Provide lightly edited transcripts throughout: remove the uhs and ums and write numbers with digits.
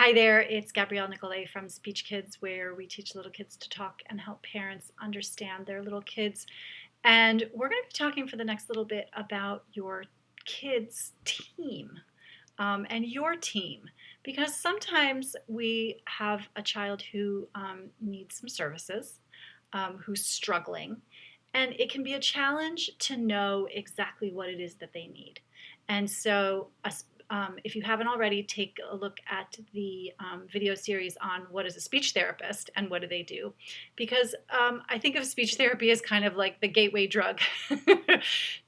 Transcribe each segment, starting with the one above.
Hi there, it's Gabrielle Nicolay from SpeechKids, where we teach little kids to talk and help parents understand their little kids. And we're going to be talking for the next little bit about your kids' team and your team, because sometimes we have a child who needs some services, who's struggling, and it can be a challenge to know exactly what it is that they need. And so, if you haven't already, take a look at the video series on what is a speech therapist and what do they do. Because I think of speech therapy as kind of like the gateway drug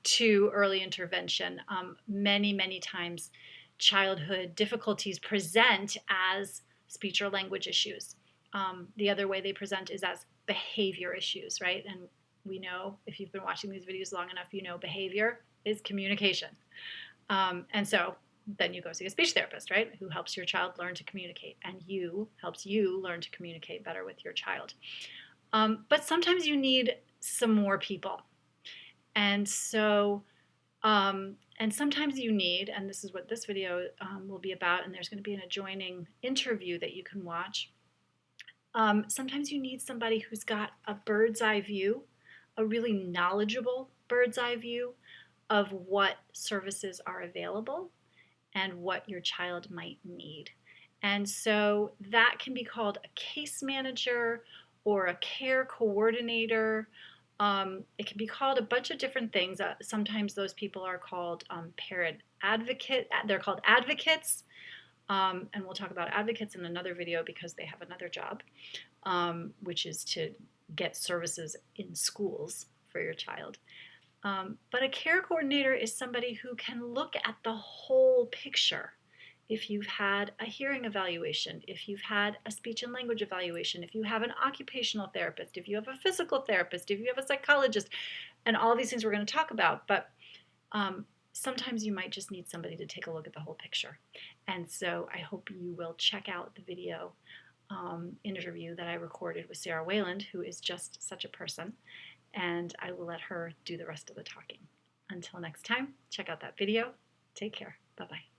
to early intervention. Many times, childhood difficulties present as speech or language issues. The other way they present is as behavior issues, right? And we know, if you've been watching these videos long enough, you know behavior is communication. And so then you go see a speech therapist, right, who helps your child learn to communicate, and helps you learn to communicate better with your child. But sometimes you need some more people. And so, and sometimes you need, and this is what this video will be about, and there's going to be an adjoining interview that you can watch. Sometimes you need somebody who's got a bird's eye view, a really knowledgeable bird's eye view of what services are available and what your child might need. And so that can be called a case manager or a care coordinator. It can be called a bunch of different things. Sometimes those people are called parent advocate. They're called advocates. And we'll talk about advocates in another video because they have another job, which is to get services in schools for your child. But a care coordinator is somebody who can look at the whole picture. If you've had a hearing evaluation, if you've had a speech and language evaluation, if you have an occupational therapist, if you have a physical therapist, if you have a psychologist, and all these things we're going to talk about. But sometimes you might just need somebody to take a look at the whole picture. And so I hope you will check out the video interview that I recorded with Sarah Wayland, who is just such a person. And I will let her do the rest of the talking. Until next time, check out that video. Take care. Bye-bye.